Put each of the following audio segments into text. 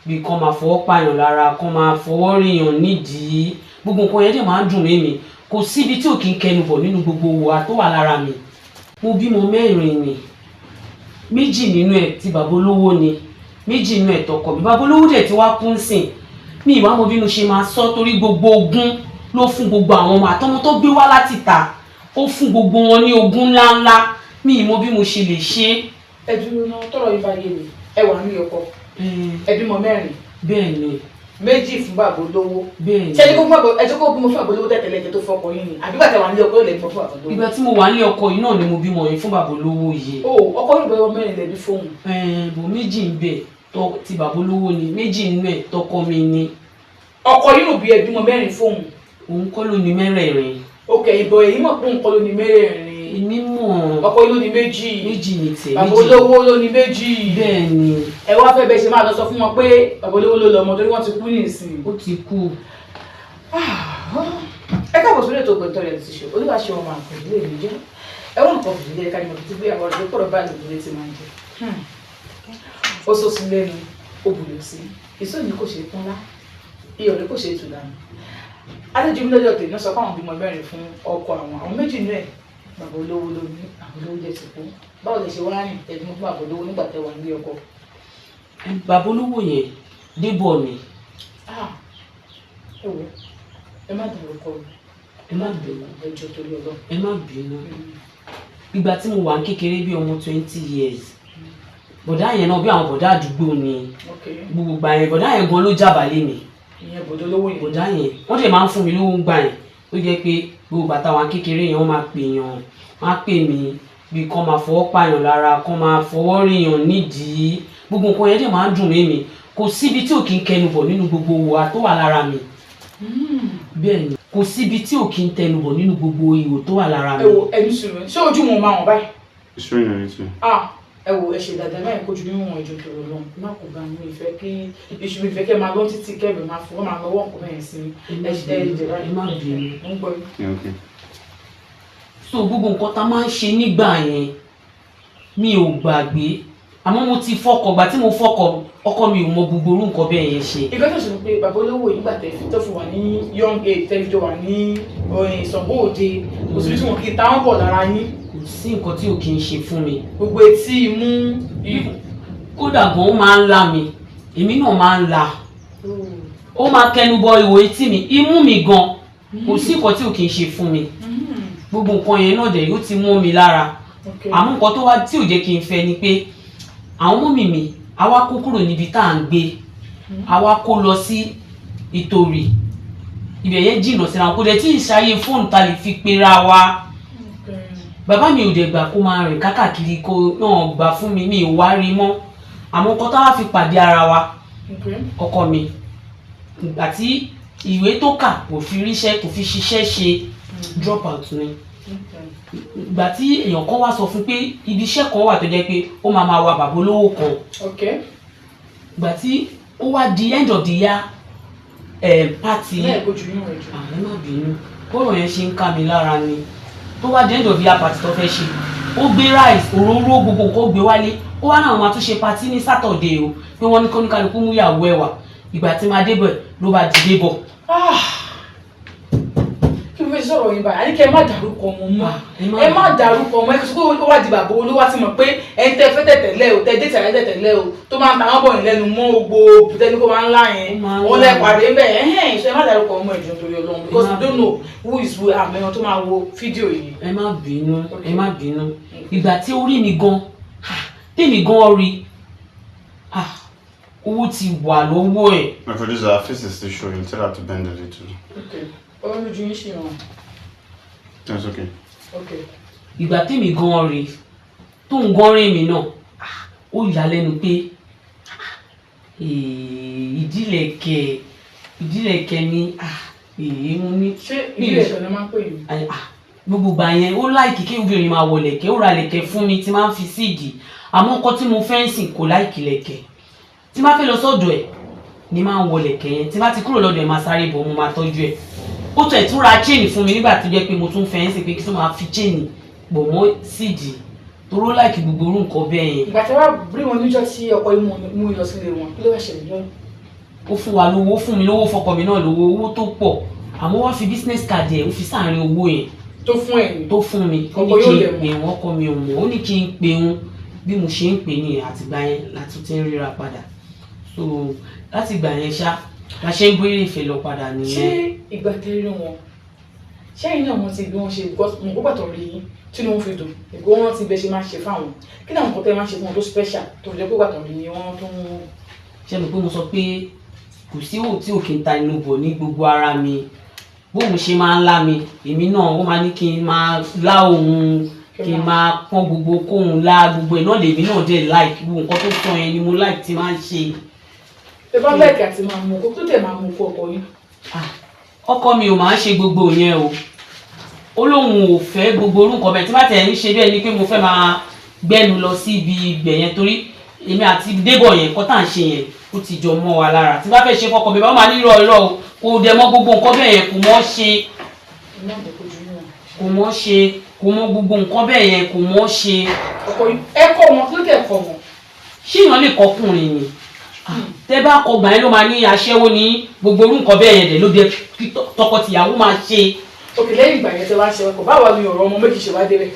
bí kan máa fọwọ́ pààyàn lára, kan máa fọwọ́ ríyàn nídìí, gbogbo nǹkan yẹn dẹ̀ máa ń dùn mí. Kò síbi tí ò kí ń kẹnu bọ̀ nínú gbogbo wa tó wà lára mi. Mo bímọ 4 ni, 2 nínú ẹ̀ tí bàbá olówó ni, 2 nínú ẹ̀ tọkọ mi. Bàbá olówó dẹ̀ ti wá kú nsìn. Mi ìwà mo bí mo ṣe máa sọ torí gbogbo ogún ló fún gbogbo àwọn ọmọ àtọmọ tó gbé wá láti ta, ó fún gbogbo wọn ní ogún ńláńlá. Mi ìmọ̀ bí mo ṣe lè ṣe. Ẹ dúró náà tọrọ yín bá yé mi, ẹ wà ní ọkọ, ẹ bímọ 4. Bẹ́ẹ̀ ni. 2 fún bàbá olówó. Bẹ́ẹ̀ ni. Ṣé ẹjọ́ kó bímọ fún bàbá olówó tẹ̀tẹ̀lẹ̀ tó fọ́kọ yín ni? Àbí bàtà wà ní ọkọ lè bímọ fún bàbá olówó? Ìgbà tí mo wà ní ọkọ yìí náà ni mo bímọ yẹn fún bàbá olówó yìí. Ọkọ yóò bẹ̀rẹ̀ 4 lẹ́bí fóun. Bò 2 ń bẹ ti bàbá olówó ni, 2 nínú ẹ̀ tọkọ mi ni. Ọkọ yìí ò bí ẹ bímọ 4 fóun. Òun kọ́ ló ní 4. Ok, ìbọ̀ èyí mọ̀ pé òun kọ́ ló ní 4. Èmi mọ̀. Ọkọ yìí ló ní 2. 2 ní tẹ̀. Bàbá olówó ló ní 2. Bẹ́ẹ̀ ni. Ẹ wá fẹ́ bẹ́ẹ̀ ṣe máa lọ sọ fún wọn pé bàbá olówó ló lọ́mọ torí wọ́n ti kú nísìnyí. Ó ti kú. Ẹ káàbọ̀ sórí ètò Ògbẹ́ntọ́ rẹ̀ ti ṣe olúwa ṣe ọmọ àpẹẹrẹ èmi jẹ́. Ẹ wọ́n nǹkan fìdí lẹ́ka ni mo ti gbé àwọn ọ̀rọ̀ pọ̀rọ̀ báyìí lórí ti máa ń jẹ. Ó sọ sí lẹ́nu, ó bùrọ̀ sí. Èso ni kò ṣe é pọ́nlá, iyọ̀ ni kò ṣe é tù dànù. Adéjú mi lọ́jọ́ tèmi sọ pé àwọn bímọ 4 fún ọkọ àwọn 2 nínú ẹ̀ bàbá olówó ló ní, àwọn olówó jẹ́ ti kú. Báwo lè ṣe wá rìn ẹ̀dùn fún bàbá olówó nígbà tẹ́ wà nílé ọkọ? Bàbá olówó yẹn débọ̀ ni. Ẹ wò ẹ má dárúkọ mi, ẹ má bínú ẹjọ́ torí Ọlọ́run. Ẹ má bínú. Ìgbà tí mo wà ní kékeré bí ọmọ 20 years, bọ̀dá yẹn náà bí àwọn bọ̀dá àdúgbò ni. Gbogbo gbà yẹn bọ̀dá yẹn gan ló jábàálé mi. Ìyẹn bọ̀dá olówó yẹn. Bọ̀dá yẹn wọ́n dẹ̀ máa ń fún mi lówó gbà yẹn tó jẹ́ pé gbogbo bàtà wa kékeré yẹn wọ́n máa pè mí bí kan máa fọwọ́ pààyàn lára, kan máa fọwọ́ ríyàn nídìí, gbogbo nǹkan yẹn dẹ̀ máa ń dùn mí. Kò síbi tí ò kí ń kẹnu bọ̀ nínú gbogbo wa tó wà lára mi. Bẹ́ẹ̀ ni. Kò síbi tí ò kí ń tẹnu bọ̀ nínú gbogbo ihò tó wà lára mi. Ẹ wo ẹni sùn ṣé ojú wọn máa wọn báyìí? Ìṣòro ìrìn tí. Ẹ wo ẹ ṣe dáadáa náà kojú nínú wọn ìjọ tòrò lọ má kò bá mi ìfẹ́ kí ìṣubú ìfẹ́ kẹ́ máa lọ títí kẹ́mi máa fọwọ́ máa lọ́wọ́ nǹkan mẹ́rin sí mi. Ẹ ṣe ìjẹ̀rá ẹ má bínú. Mo ń gbọ́ yín. So gbogbo nǹkan tá máa ń ṣe nígbà yẹn mi ò gbàgbé, àmọ́ mo ti fọkọ̀ gbà tí mo fọkọ̀ ọkọ mi ò mọ gbogbo orú nǹkan bẹ́ẹ̀ yẹn ṣe. Ìgbà tó ṣe pé bàbá olówó yìí gbà tó fi wà ní young age tẹ́lifí tó wà ní Ṣàngó Òde kò sí tí wọn kì í táwọn bọ̀ lára yín. Kò sí nǹkan tí ò kí ń ṣe fún mi. Gbogbo etí imú. Kódà gan ó máa ń lá mi, èmi náà máa ń lá. Ó máa kẹnu bọ ihò etí mi, imú mi gan kò sí nǹkan tí ò kí ń ṣe fún mi. Gbogbo nǹkan yẹn náà dẹ̀ yóò ti mú mi lára. Àmọ́ nǹkan tó wá tí ò jẹ́ kí n fẹ́ ni pé àwọn mọ́mì mi àwa kó kúrò níbi tá à ń gbé, àwa kó lọ sí Ìtòrì, ibẹ̀ yẹn jìnnà síra wọn, kò dẹ̀ tí ì ṣayé fóònù ta lè fi pera wa. Bàbá mi ò dẹ̀ gbà kó máa rìn kákàkiri kó náà gbà fún mi, mi ò wá rí mọ́. Àmọ́ nǹkan táwa fi pàdé ara wa ọkọ mi ìgbà tí ìwé tó kà kò fi ríṣẹ́ kò fi ṣiṣẹ́ ṣe drop out ni. Ìgbà tí èèyàn kan wá sọ fún pé ibi iṣẹ́ kan wà tó jẹ́ pé ó máa wá bàbá olówó kan. Ìgbà tí ó wá di end of the year party. Àwọn má bínú bọ́rọ̀ yẹn ṣe ń ká mi lára ni. Tó wá di end of the year party tó fẹ́ ṣe, ó gbé rice òróró gbogbo nǹkan ó gbé wálé. Ó wá náà máa tún ṣe party ní Saturday o pé wọ́n ní kó ní kálukú mú ìyàwó ẹ̀ wá. Ìgbà tí máa débẹ̀ ló bá dìde bọ̀. Kí ló fẹ́ sọ̀rọ̀ yín báyìí? Àníkẹ́ ẹ má dárúkọ wọn mọ́. Ẹ má dárúkọ wọn. Ẹ kò sí pé ó wá di bàbá olówó wá ti mọ̀ pé ẹ ń tẹ́ fẹ́ tẹ̀tẹ̀lẹ́ o, tẹ́ dé tẹ̀lẹ́ tẹ̀tẹ̀lẹ́ o, tó máa ń ta wọ́n bọ̀ yín lẹ́nu mọ́ gbogbo tẹ́ni kó máa ń lá yẹn. Wọ́n lẹ pàdé ń bẹ̀ ṣe ẹ má dárúkọ wọn mọ́ ìjọ torí Ọlọ́run because you don't know who is who àmọ́ tó máa wo fídíò yìí. Ẹ má bínú, ẹ má bínú. Ìgbà tí ó rí mi gan, tèmi gan rí, owó ti wà lọ́wọ́ ẹ̀. My producer, our face is still showing. Tell her to bend a little. Okay. Ọ̀rọ̀ lójú yín ṣe hàn. That's okay. Okay. Ìgbà tèmi gan rí, tó ń gan rí mi náà, ó yà lẹ́nu pé ìdílẹ̀kẹ̀ ni mo ní. Ṣé ìdílẹ̀kẹ̀ ni máa ń pè yín? Gbogbo gbà yẹn ó láìkì kí obìnrin máa wọ lẹ̀kẹ̀, ó ra lẹ̀kẹ̀ fún mi tí máa ń fi síìdì. Àmọ́ nǹkan tí mo fẹ́ ń sìn kò láìkì lẹ̀kẹ̀. Tí máa fẹ́ lọ sọ́dọ̀ ẹ̀ ni máa ń wọ lẹ̀kẹ̀ yẹn. Tí máa ti kúrò lọ́dọ̀ ẹ̀ máa sáré bọ̀ mo máa tọ́jú ẹ̀. Ó tẹ̀ tún ra chain fún mi nígbà tó jẹ́ pé mo tún fẹ́ ń sìn pé kí tó máa fi chain bọ̀ mọ́ síìdì. Toró láìkì gbogbo orú nǹkan bẹ́ẹ̀ yẹn. Ìgbà tí wàá rí wọn níjọ́ tí ọkọ yìí mú lọ sílé wọn, kí ló wá ṣẹlẹ̀ lọ́yìn? ó fún wa lówó, ó fún mi lówó, fọkọ mi náà lówó, owó tó pọ̀ àmọ́ wá fi business card ẹ̀ ó fi sáàrin owó yẹn tó fún ẹ̀ tó fún mi ó ní kí n pè wọ́n ọkọ mi ò mọ̀ ó ní kí n pè wọ́n bí mo ṣe ń pè ní àtìgbà yẹn láti ti ń ríra padà so láti ìgbà yẹn ṣá la ṣe ń bóyá ìfẹ́ lọ padà nìyẹn. ṣé ìgbà tẹ́rí wọn ṣé ẹ̀yin náà wọ́n ti bí wọ́n ṣe mọ̀ kó pàtó rí yín tí wọ́n fi dùn ìgbó wọn ti bẹ ṣe máa ṣe fáwọn kí náà nǹkan tẹ́ máa ṣe fún wọn tó special tó jẹ́ pé pàtó rí yín wọ́n tó ń. ṣé mi pé mo sọ pé kò sí òun tí òkè ń ta inú bọ̀ ní gbogbo ara mi bóun ṣe máa ń lá mi èmi náà ó máa ní kí n máa lá òun kí n máa pọ́n gbogbo kóun lá gbogbo ẹ̀ náà lèmi náà dé like gbogbo nǹkan tó sọ yẹn ni mo like ti máa ń ṣe. ẹ bá láìka àti máa mú kó tó tẹ̀ máa mú kó ọkọ yín. ọkọ mi ò máa ń ṣe gbogbo yẹn o ó lóun ò fẹ́ gbogbo orúkọ bẹ́ẹ̀ tí má tẹ̀ ń ṣe bẹ́ẹ̀ ni pé mo fẹ́ máa gbẹ́nu lọ sí ibi ibẹ̀ yẹn torí èmi àti débọ̀ yẹn kọ́ tá à ń ṣe yẹn ó ti jọ mọ́ wa lára tí bá fẹ́ ṣe fọkọ mi bá máa ní irọ́ o kò dẹ̀ mọ́ gbogbo nǹkan bẹ́ẹ̀ yẹn kò mọ́ ṣe kò mọ́ gbogbo nǹkan bẹ́ẹ̀ yẹn kò mọ́ ṣe. ọkọ yìí ẹ kọ́ wọn kí ló tẹ̀ kọ́ wọn. ṣéèyàn lè kọkùnrin ni tẹ bá kọ gbà yẹn ló máa ní aṣẹ́wó ní gbogbo orú nǹkan bẹ́ẹ̀ yẹn dẹ̀ ló dé tọkọtìyàwó máa ṣe. òkè lẹ́yìn ìgbà yẹn tẹ wá ṣe ọkọ̀ báwo ni ọ̀rọ̀ ọmọ méjì ṣe wá débẹ̀.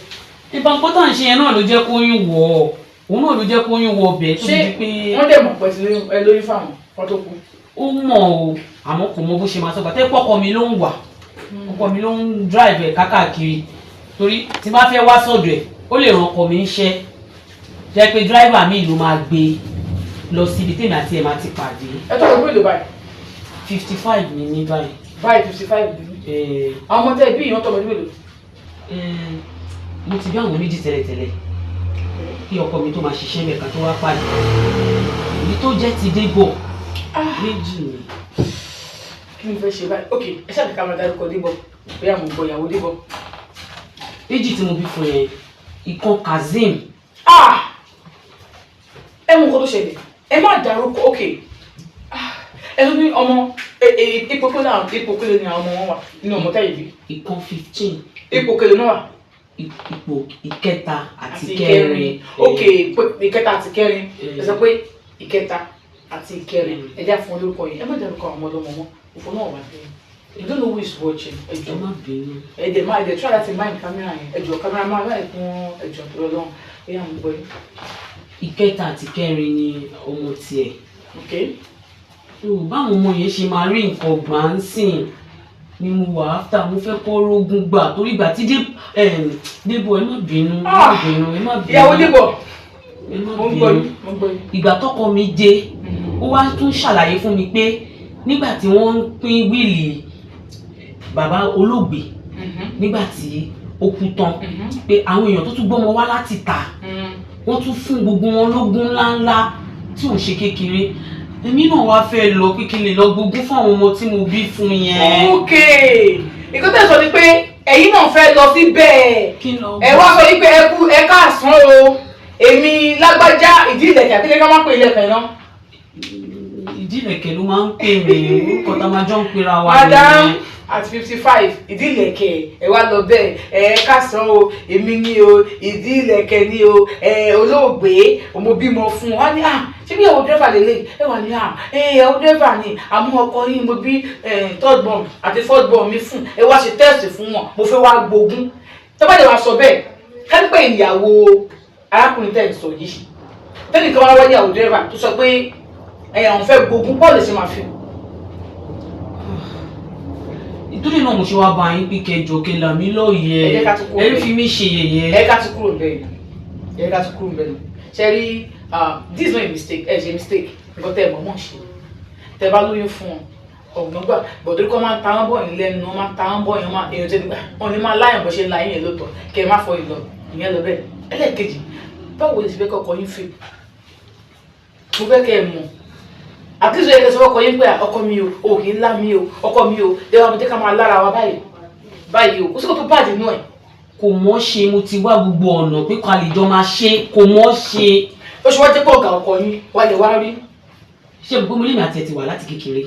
ìbá nǹkan tá à ń ṣe yẹn náà ló jẹ́ kóyún wọ̀ ọ́ òun náà ló jẹ́ kóyún wọ ọbẹ̀ tó di pé. wọ́n dẹ̀ mọ̀ pẹ̀sì ẹ lórí fáwọn kan tó kú. ó mọ̀ o àmọ́ kò mọ bó ṣe máa sọ gbàtẹ́ pọ́kọ mi ló ń wà ọkọ mi ló ń drive ẹ̀ kákàkiri torí tí bá fẹ́ wá sọ́dọ̀ ẹ̀ ó lè ràn ọkọ mi ń ṣẹ́ jẹ́ pé driver mi ló máa gbé lọ síbi tèmi àti ẹ̀ máa ti pàdé. ẹ tó lọ gbé ìlú báyìí. 55 ni ní báyìí. báyìí 55 ni. àwọn ọmọ tẹ bí ìyàn tọmọ ní mélòó. mo ti bí àwọn méjì tẹ́lẹ̀tẹ́lẹ̀ kí ọkọ mi tó máa ṣiṣẹ́ mẹ́ka tó wá pàdé èyí tó jẹ́ ti Débọ̀ méjì ni. kí ni fẹ́ ṣe báyìí ok ẹ ṣáà ká máa dárúkọ Débọ̀ bóyá mo gbọ́ ìyàwó Débọ̀. méjì tí mo bí fún yẹn ìkan Kazeem. ẹ mú nǹkan tó ṣẹlẹ̀ ẹ má dárúkọ ok ẹ tún ní ọmọ ipò kélé ni àwọn ọmọ wọn wà nínú ọmọ táyì bí. ìkan 15. ipò kélé náà wà. ipò ìkẹta àti kẹrin. ok ìkẹta àti kẹrin ẹ sọ pé ìkẹta àti ìkẹrin ẹ já fún olórúkọ yìí ẹ má dárúkọ àwọn ọmọdé ọmọ òfò náà wà bẹ́ẹ̀. You don't know who is watching. ẹ má bínú. They try that in mind camera yẹn. Ẹjọ camera máa láì fún ẹjọ tó lọ lọ́wọ́. Bóyá mo gbọ́ yín. Ìkẹta àti kẹrin ni ọmọ tiẹ̀. Okay. Báwọn ọmọ yẹn ṣe máa rí nǹkan gbà ń sìn ni mo wà áfítà mo fẹ́ kọ́ rógún gbà torí ìgbà tí Débọ̀ ẹ má bínú. Ìyàwó Débọ̀. Ẹ má bínú. Ìgbà tọ́kọ mi dé ó wá tún ṣàlàyé fún mi pé nígbà tí wọ́n ń pín wíìlì bàbá olóògbé nígbà tí ó kú tán pé àwọn èèyàn tó tún gbọ́mọ wá láti ta wọ́n tún fún gbogbo wọn lógún ńláńlá tí ò ń ṣe kékeré èmi náà wá fẹ́ lọ pé kí n lè lọ gbógun fún àwọn ọmọ tí mo bí fún yẹn. ok nǹkan tẹ́ sọ ni pé ẹ̀yin náà fẹ́ lọ síbẹ̀ ẹ wá sọ wípé ẹ káàsán o èmi lágbájá ìdí ìlẹ̀kẹ̀ àbílẹ̀ ká má pè ilẹ̀kẹ̀ náà. ìdí ìlẹ̀kẹ̀ ló máa ń pè mí orúkọ tá a máa jọ ń pera wa nìyẹn. madam at 55 ìdí ìlẹ̀kẹ̀ ẹ wá lọ bẹ́ẹ̀ ẹ káàsán o èmi ni o ìdí ìlẹ̀kẹ̀ ni o olóògbé mo bímọ fún wa ní ṣé bí ìyàwó dẹ́fà lélẹ̀ ẹ wà ní ìyàwó dẹ́fà ni àmú ọkọ yín mo bí third born àti fourth born mi fún ẹ wá ṣe test fún wọn mo fẹ́ wá gbógun tọ́bàdé wa sọ bẹ́ẹ̀ kánípẹ́ ìyàwó arákùnrin tẹ̀ ń sọ yìí tẹ́nìkan wá wá ìyàwó dẹ́fà tó sọ pé àwọn fẹ́ gbógun bọ́ọ̀lù ṣe máa fi. ìtúndì náà mo ṣe wá bá yín pé kẹjọ kẹlà mí lóye ẹ fi mí ṣe yẹ̀yẹ́. ẹ ká tún kúrò bẹ́ẹ̀ ṣe rí this is not a mistake ẹ ṣe mistake nǹkan tẹ́ ẹ mọ̀ mọ̀ ṣe tẹ́ bá lóyún fún wọn ọ̀gbọ́n gbà bọ̀dọ̀ kọ́ máa ń ta wọ́n bọ̀ yín lẹ́nu wọ́n máa ń ta wọ́n bọ̀ yín èèyàn tẹ́ nígbà wọn ni máa láyàn bó ṣe ń la yín yẹn lóòótọ́ kẹ́ ẹ má fọ ìlọ ìyẹn lọ bẹ́ẹ̀ ẹlẹ́ẹ̀kejì báwo lè ṣe fẹ́ kọ́kọ́ yín fè mo fẹ́ kẹ́ ẹ mọ̀ àtúnṣe ẹ̀kẹ́ sọ ọkọ yín pé ọkọ mi o òkè ńlá mi o ọkọ mi o dẹ́wà mi jẹ́ ká máa lára wa báyìí o kó sì kó tó bàjẹ́ náà ẹ̀. kò mọ̀ ṣe mo ti wá gbogbo ọ̀nà pé kò àlejò máa ṣe kò mọ̀ ṣe. ó ṣe wá jẹ́ pé ọ̀gá ọkọ yín wà lè wá rí. ṣé gbogbo mi lèmi àti ẹ̀ ti wà láti kékeré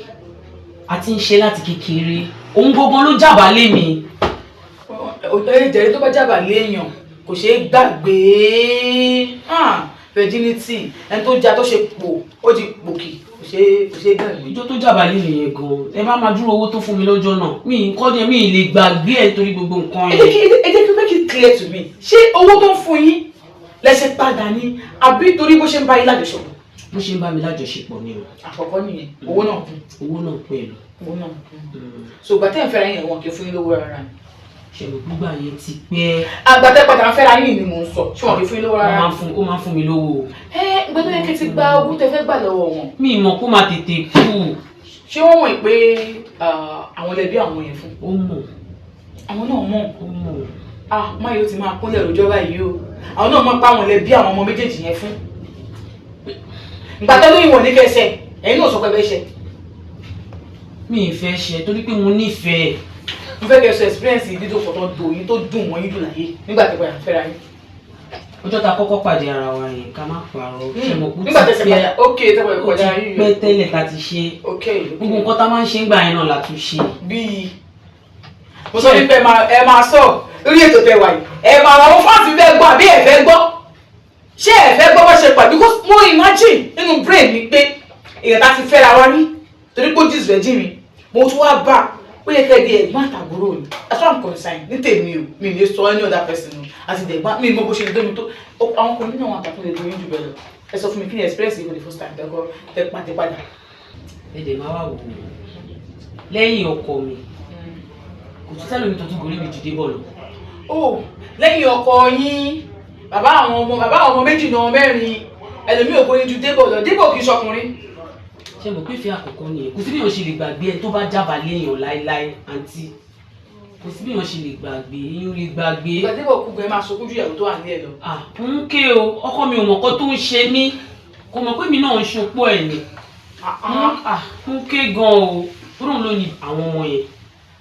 a ti ń ṣe láti kékeré òun gbogbo ló jábà lé mi. ìjẹ́rìí tó bá jábà léèyàn kò ṣeé gbàgbé virginity ẹni tó já tó ṣe pò ó di pòkì kò ṣe gan ni. Ìjọ tó jàbálẹ̀ nìyẹn gan. Ẹ bá máa dúró owó tó fún mi lọ́jọ́ náà. Mi nǹkan jẹ́ mi lè gbàgbé ẹ̀ torí gbogbo nǹkan yẹn. Ẹ jẹ́ kí make it clear to me. Ṣé owó tó ń fún yín lẹ́sẹ̀ padà ni àbí torí bó ṣe ń bá yín lájọṣepọ̀? Bó ṣe ń bá mi lájọṣepọ̀ ni o. Àkọ́kọ́ nìyẹn, owó náà kún. Owó náà pẹ̀lú. Owó náà kún. So ìgbà tẹ́ ń fẹ́ra yín wọn kì í fún yín lówó rárá ni. Ṣẹ̀rù gbígbà yẹn ti pẹ́. Àgbà tẹ́ padà ń fẹ́ra yín ni mò ń sọ. Ṣé wọn kì í fún yín lówó rárá? Ó máa ń fún mi lówó. Ìgbà tó yẹ kí ti gba owó tẹ́ fẹ́ gbà lọ́wọ́ wọn. Mi mọ̀ kó máa tètè kú. Ṣé wọ́n mọ̀ pé àwọn lẹbí àwọn yẹn fún? Ó mọ̀. Àwọn náà mọ̀. Ó mọ̀. Máa yóò ti máa kúnlẹ̀ lójọ́ báyìí o. Àwọn náà mọ̀ pé àwọn lẹbí àwọn ọmọ méjèèjì yẹn fún. Ìgbà tó lóyún wọn ní kẹsẹ̀, ẹ̀yin náà sọ pé bẹ́ẹ̀ ṣe. Mi ì fẹ́ ṣe torí pé mo nífẹ̀ẹ́. Mo fẹ́ kẹ́ sọ experience ìdídòpọ̀ tó dùn yín tó dùn wọ́n yín dùn láyé nígbà tí padà fẹ́ra yín. Ọjọ́ ta kọ́kọ́ pàdé ara wa yẹn ká má parọ́. Nígbà tẹ̀sẹ̀ padà ok tẹ́pọ̀ ó ti pẹ́ tẹ́lẹ̀ ká ti ṣe. Gbogbo nǹkan tá máa ń ṣe ń gbà yẹn náà la tún ṣe. Bíi mo sọ wípé ẹ máa sọ lórí ètò tẹwà yìí ẹ máa àwọn fáǹsì fẹ́ gbọ́ àbí ẹ fẹ́ gbọ́ ṣé ẹ fẹ́ gbọ́ bó ṣe pàdé because mo imagine nínú brain mi pé èèyàn tá ti fẹ́ra wa rí torí pé ó jíìsì rẹ̀ jí mi mo tún wá bá ó yẹ kẹ́ ẹ di ẹ̀gbọ́n àtàbúrò ni that's what I'm concerned ní tèmi o mi lè sọ any other person o àti ìdẹ̀gbọ́n mi mọ bó ṣe lè dé mi tó àwọn ọkùnrin náà wọn àtàkùn lè dé mi jù bẹ́ẹ̀ lọ ẹ sọ fún mi kí ni experience yìí for the first time tẹ́kọ̀ tẹ́ pàdé padà. Ẹ̀dẹ̀ máa wà wò ó lẹ́yìn ọkọ mi kò tún sẹ́lómi tó tún gorí mi jù Débọ̀ lọ. Lẹ́yìn ọkọ yín bàbá àwọn ọmọ méjì náà mẹ́rin ẹlòmíì ògbóni ju Débọ̀ lọ Débọ̀ kì í ṣọkùnrin. Ṣé mo pé ìfẹ́ àkọ́kọ́ nìyẹn kò sí bí èèyàn ṣe lè gbàgbé ẹ tó bá jábàálẹ̀ èèyàn láéláé àǹtí kò sí bí èèyàn ṣe lè gbàgbé èèyàn lè gbàgbé. Ìgbà Débọ̀ kú gan máa sọkún ju ìyàwó tó wà ní ẹ lọ. Ń ké o ọkọ mi ò mọ̀ nǹkan tó ń ṣe mí kò mọ̀ pé mi náà ń ṣopó ẹ̀ ni. Ń ké gan o kúrò ló ní àwọn ọmọ yẹn.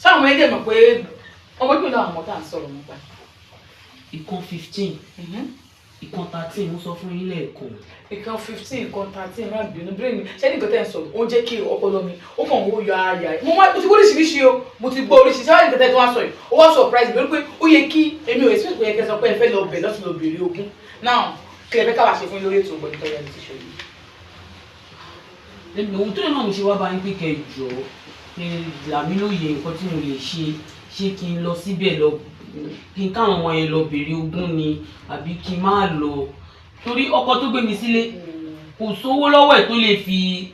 Sáwọn ọmọ ẹgbẹ́ mọ̀ pé ọmọ ìpínlẹ̀ náà àwọn tá à ń sọ̀rọ̀ nípa. Ìkan 15 ìkan 13 mo sọ fún yín lẹ́ẹ̀kan. Ìkan 15 ìkan 13 má bínú brain ṣé nìkan tẹ́ ń sọ̀rọ̀ ó jẹ́ kí ọpọlọ mi ó kàn wó yọ àyà ẹ̀ mo ti gbọ́ oríṣiríṣi o mo ti gbọ́ oríṣiríṣi ṣé nìkan tẹ́ tó wá sọ yìí ó wá surprise mi pé ó yẹ kí èmi ò expect pé ẹ kẹ́ sọ pé ẹ fẹ́ lọ bẹ̀ lọ́sùn lọ bèrè ogún now kí ẹ fẹ́ káwá ṣe fún lórí ètò ọgbọ̀n ìtọ́jú ẹni tí ṣe yìí. Ohun tó lè náà mo ṣe wá bá yín pé kẹ́ jọ làmí lóye nǹkan tí mo lè ṣe kí n lọ síbẹ̀ lọ kí n káwọn ọmọ yẹn lọ bèrè ogún ni àbí kí n má lọ torí ọkọ tó gbé mi sílé kò sówó lọ́wọ́ ẹ̀ tó lè fi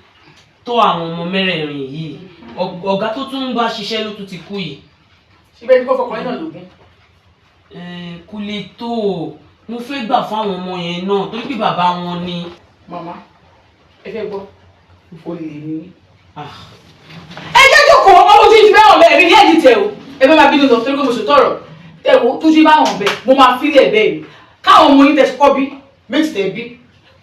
tó àwọn ọmọ mẹ́rẹ̀ẹ̀rin yìí ọ̀gá tó tún ń bá ṣiṣẹ́ ló tún ti kú yìí. Síbẹ̀ ní kò fọkànlẹ́ náà lógún. Kò lè tó mo fẹ́ gbà fún àwọn ọmọ yẹn náà torí pé bàbá wọn ni. Màmá ẹ fẹ́ gbọ́ olè ní. Ẹ jẹ́ jókòó ọmọ ojú ìdí bẹ́ẹ̀ ọ̀bẹ ẹ̀rí ní ẹ̀dí tẹ̀ o ẹ bẹ́ẹ̀ máa bínú lọ torí pé mo sọ tọ̀rọ̀ tẹ̀ wo tó jí bá wọn bẹ̀ mo máa fílẹ̀ bẹ́ẹ̀ ni káwọn ọmọ yín tẹ̀ kọ́ bí méjì tẹ̀ bí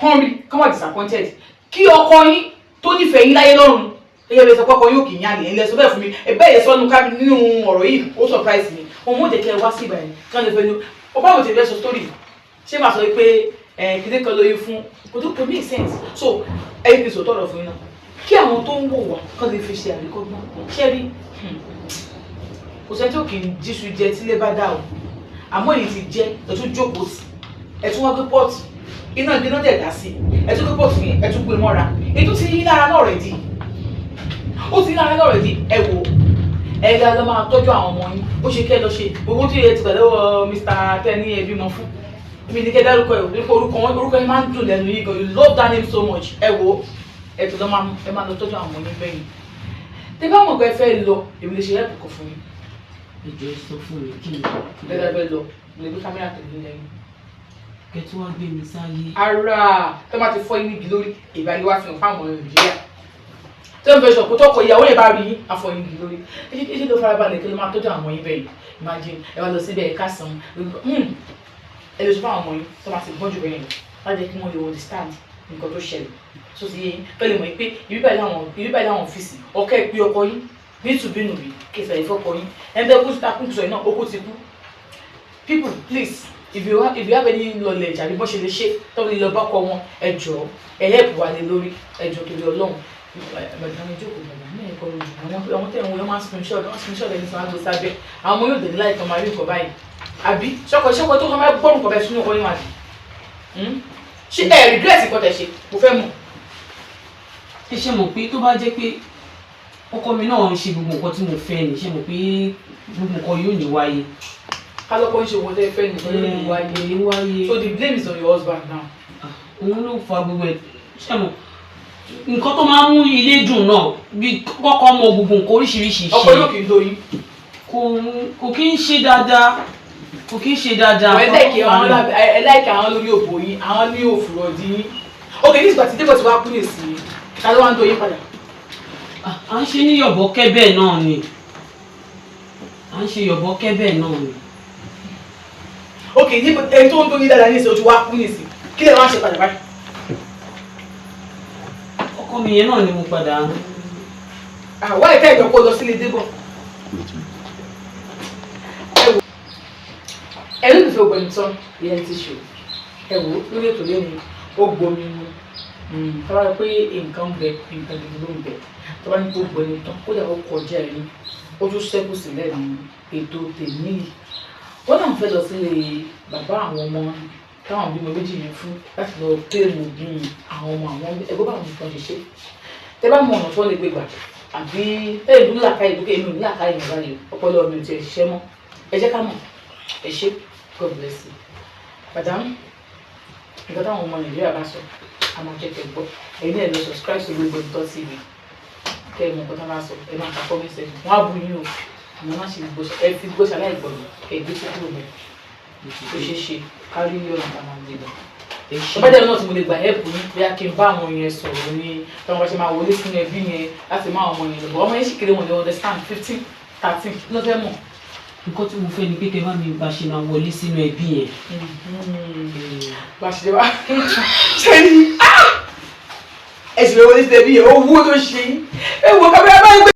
kán rí kán wà disappointed kí ọkọ yín tó nífẹ̀ẹ́ yín láyé lọ́run ẹ̀yẹ́ bẹ́ẹ̀ sọ pé ọkọ yóò kì í yàn ní ẹ̀ sọ bẹ́ẹ̀ fún mi ẹ̀ bẹ́ẹ̀ yẹ sọ́nu ká nínú ọ̀rọ̀ yìí ó surprise mi òun mọ̀ jẹ́ kẹ́ ẹ wá sí ìbàyẹn kán lè fẹ́ ní o báwo ti fẹ́ sọ story ṣé màá sọ pé kíndé kan lóye fún kò make sense so ẹ̀yin kì í sọ tọ̀rọ̀ fún yín náà kí àwọn tó ń wò wá kán lè fi ṣe àríkọ́gbọ́n ṣẹ́rí kò sẹ́ni tó kì í jíṣu jẹ tílé bá dà o àmọ́ èyí ti jẹ́ ẹ̀tún jókòó sí ẹ̀tún wá gbé pọ́ọ̀tù iná ìgbéná dẹ̀ dá sí ẹ̀tún gbé pọ́ọ̀tù yẹn ẹ̀tún gbé mọ́ra ètò ti yín lára náà rẹ̀ di ó ti yín lára náà rẹ̀ di ẹ wò ẹ̀yà lọ máa tọ́jú àwọn ọmọ yín ó ṣe kẹ́ lọ ṣe owó tí ẹ ti gbà lọ́wọ́ Mr. Tẹ́ni ẹbí mọ fún mi ní kẹ́ dárúkọ ẹ̀ nípa orúkọ yẹn máa ń dùn lẹ́nu yìí gan you love that name so much ẹ wò ẹ̀tọ́ lọ́ máa lọ tọ́jú àwọn ọmọ yín bẹ́yìn tẹ bá mọ̀ pé ẹ fẹ́ lọ èmi lè ṣe yẹ́ kọ̀ọ̀kan fún yín. Ìjọ sọ fún mi kí ni. Bẹ́ẹ̀ bẹ́ẹ̀ lọ lè gbé kámẹ́rà tẹ̀lé lẹ́yìn. Kẹtù wá gbé mi sáyé. Ara tó máa ti fọ́ yín níbi lórí ìbálẹ̀ wá fi hàn fáwọn ọmọ Nàìjíríà. Tó ń fẹ́ sọ pé tọkọ ìyàwó yẹn bá rí yín afọ yín níbi lórí. Èyí ló farabalẹ̀ kí ló máa tọ́jú àwọn ọmọ yín bẹ́ẹ̀ imagine ẹ wá lọ síbẹ̀ ẹ̀ka sàn ẹ lè sọ fún àwọn ọmọ yín tó máa ti gbọ́n jù bẹ́ẹ̀ yẹn láti jẹ́ kí wọ́n lè understand nǹkan tó ṣẹlẹ̀ tó ti yé yín pẹ̀lú mọ̀ pé ibi báyìí láwọn ọ́fíìsì ọkẹ́ ìpè ọkọ yín nítùbínùbí kẹsàn-án ìfọ́kọ yín ẹ̀ńdẹ́ kú síta kún sọ yìí náà ó kú ti kú. People please if you have any knowledge àbí bọ́n ṣe lè ṣe tọ́wọ́ lè lọ bá kọ wọn ẹ jọ̀ọ́ ẹ help wa lé lórí ẹ jọ̀ọ́ torí Ọlọ́run ẹ̀ẹ́dẹ̀gbẹ̀rún ìjókòó bàbá ní ẹ̀kọ́ lójú àwọn tẹ̀ wọ́n máa screenshot ẹni tí wọ́n á gbé sábẹ́ àwọn ọmọ yóò dé láì tán máa rí nǹkan báyìí àbí ṣọkọ tó kọ́ máa gbọ́ nǹkan báyìí sínú ọkọ yín wá sí ṣé ẹ regret nǹkan tẹ̀ ṣe mo fẹ́ mọ̀ ẹ ṣe mọ̀ pé tó bá jẹ́ pé ọkọ mi náà ń ṣe gbogbo nǹkan tí mo fẹ́ ni ṣe mọ̀ pé gbogbo nǹkan yóò ní wáyé. kálọ́kọ́ ń ṣe owó tẹ́ fẹ́ ní wáyé. So the blame is on your husband now. òun ló fa gbogbo ẹ̀ ṣe mọ̀ nǹkan tó máa ń mú ilé dùn náà bí kọ́kọ́ mọ gbogbo nǹkan oríṣiríṣi ṣe. ọkọ yóò kì í doyin. kò kí ń ṣe dáadáa kò kí ń ṣe dáadáa. ẹ láìka àwọn lórí òbò yín àwọn ní òfurọ̀ dín yín. ok ní ìgbà tí débò tí wàá kú lè sí i ta ló wá ń doyin padà. à ń ṣe ní yọ̀bọ̀kẹ́ bẹ́ẹ̀ náà ni à ń ṣe yọ̀bọ̀kẹ́ bẹ́ẹ̀ náà ni. ok ní ẹni tó ń doyin dáadáa ní ìsìn ojú wàá kú ní ìsìn kí lè wá ṣe padà báyìí. ọkọ mi yẹn náà ni mo padà. àwọn ẹ̀ka ìjọ kó lọ sílé débò. ẹ̀rú ìfẹ́ ògbẹ́ni tán ìyẹn ti ṣò ẹ̀wò lórí ètò lẹ́nu ó gbomi mu tọ́wá pé nǹkan bẹ nǹkan gidi ló ń bẹ tọ́wá ní tó gbẹ́ni tán kódà ó kọjá ẹ̀rí ó tún ṣẹ́kù sílẹ̀ ní ètò tèmi yìí wọ́n náà fẹ́ lọ sílé bàbá àwọn ọmọ táwọn bímọ méjì yẹn fún láti lọ péèmù bí àwọn ọmọ àwọn ẹgbẹ́ bá àwọn nǹkan ṣe ṣe tẹ́ bá mọ ọ̀nà tó lè gbé gbà àbí tẹ́lẹ̀ ìlú làkàyè lókè èmi ò ní làkàyè nígbà yẹn ọpọlọ mi ò tiẹ̀ ṣiṣẹ́ mọ́ ẹ jẹ́ ká mọ̀ ẹ ṣe God bless you. Madam, nǹkan táwọn ọmọ Nàìjíríà bá sọ a máa jẹ́ kẹ́ gbọ́ ẹ̀yin náà lọ subscribe sí Olúgbọ́n TV kẹ́ ẹ̀ mọ̀ nǹkan tó bá sọ ẹ máa ka comment section wọ́n á bu yín o àmọ́ má ṣe ẹ fi gbóṣà láì gbọ́dọ̀ kẹ́ ẹ gbé kúkúrò mọ́ ó ṣeé ṣe kárí ọ̀nà tá a máa gbé lọ. ọbẹ̀dẹ̀ náà tí mo lè gbà help ní bí a kí n bá àwọn yẹn sọ̀rọ̀ ní tí wọ́n bá ṣe máa wọlé sínú ẹbí yẹn láti má àwọn ọmọ yẹn lọ bọ̀ ọmọ yẹn sì kéré wọn lè understand 15, 13 ló fẹ́ mọ̀. nǹkan tí mo fẹ́ ni pé kẹ́ bá mi bá ṣe máa wọlé sínú ẹbí yẹn. bá a ṣe wá ṣe ni ẹ̀sìn rẹ̀ wọlé sínú ẹbí yẹn owó ló ṣe é wo kábẹ́